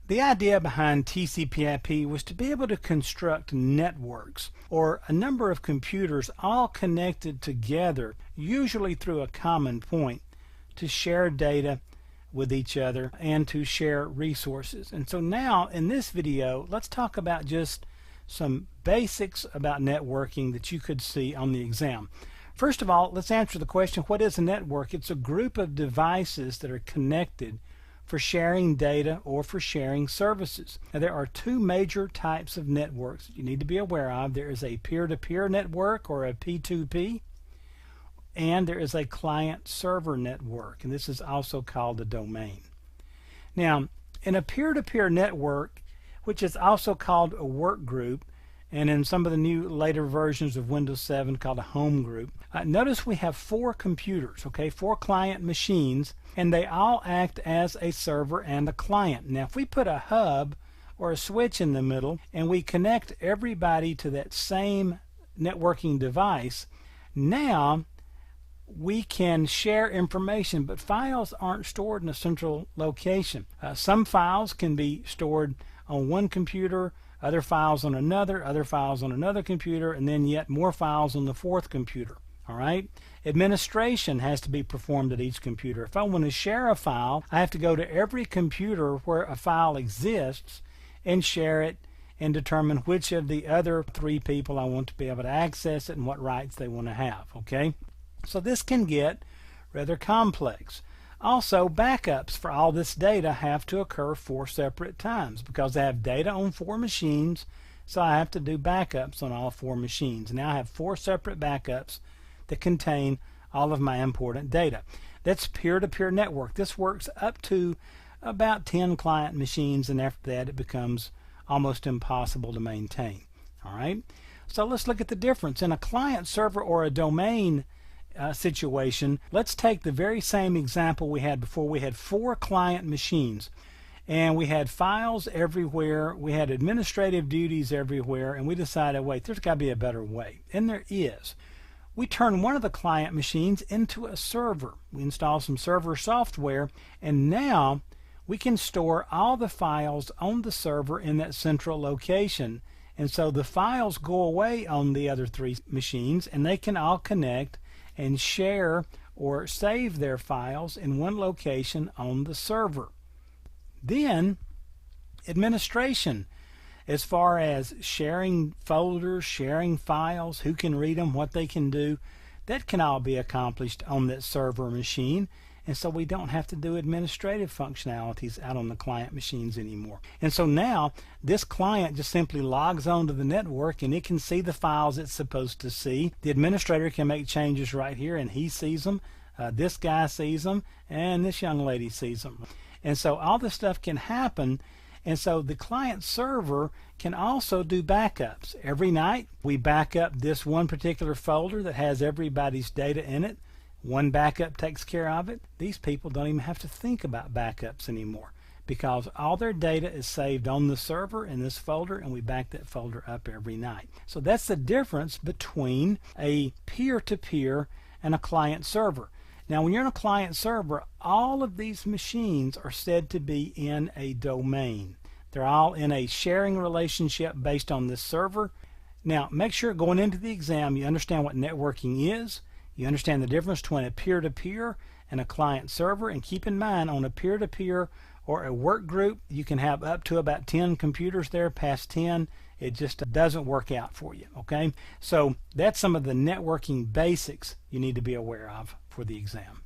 The idea behind TCP/IP was to be able to construct networks, or a number of computers all connected together, usually through a common point, to share data with each other and to share resources. And so now in this video, let's talk about just some basics about networking that you could see on the exam. First of all, let's answer the question, what is a network? It's a group of devices that are connected for sharing data or for sharing services. Now, there are two major types of networks that you need to be aware of. There is a peer-to-peer network, or a P2P, and there is a client-server network, and this is also called a domain. Now, in a peer-to-peer network, which is also called a work group, and in some of the new later versions of Windows 7 called a home group, notice we have four computers, okay, four client machines, and they all act as a server and a client. Now, if we put a hub or a switch in the middle and we connect everybody to that same networking device, now we can share information, but files aren't stored in a central location. Some files can be stored on one computer, other files on another, other files on another computer, and then yet more files on the fourth computer. All right? Administration has to be performed at each computer. If I want to share a file, I have to go to every computer where a file exists and share it and determine which of the other three people I want to be able to access it and what rights they want to have. Okay? So this can get rather complex. Also, backups for all this data have to occur 4 separate times because I have data on 4 machines, so I have to do backups on all 4 machines. Now I have 4 separate backups that contain all of my important data. That's peer-to-peer network. This works up to about 10 client machines, and after that it becomes almost impossible to maintain. All right? So let's look at the difference. In a client server or a domain situation, let's take the very same example we had before. We had 4 client machines and we had files everywhere, we had administrative duties everywhere, and we decided, wait, there's got to be a better way, and there is. We turn one of the client machines into a server. We install some server software, and now we can store all the files on the server in that central location, and so the files go away on the other 3 machines and they can all connect and share or save their files in one location on the server. Then administration, as far as sharing folders, sharing files, who can read them, what they can do, that can all be accomplished on that server machine, and so we don't have to do administrative functionalities out on the client machines anymore. And so now this client just simply logs onto the network and it can see the files it's supposed to see. The administrator can make changes right here and he sees them, this guy sees them, and this young lady sees them. And so all this stuff can happen, and so the client server can also do backups. Every night we back up this one particular folder that has everybody's data in it. One backup takes care of it. These people don't even have to think about backups anymore because all their data is saved on the server in this folder, and we back that folder up every night. So that's the difference between a peer-to-peer and a client server. Now when you're in a client server, all of these machines are said to be in a domain. They're all in a sharing relationship based on this server. Now make sure going into the exam you understand what networking is. You understand the difference between a peer-to-peer and a client server, and keep in mind on a peer-to-peer or a work group you can have up to about 10 computers there. Past 10 it just doesn't work out for you. Okay, so that's some of the networking basics you need to be aware of for the exam.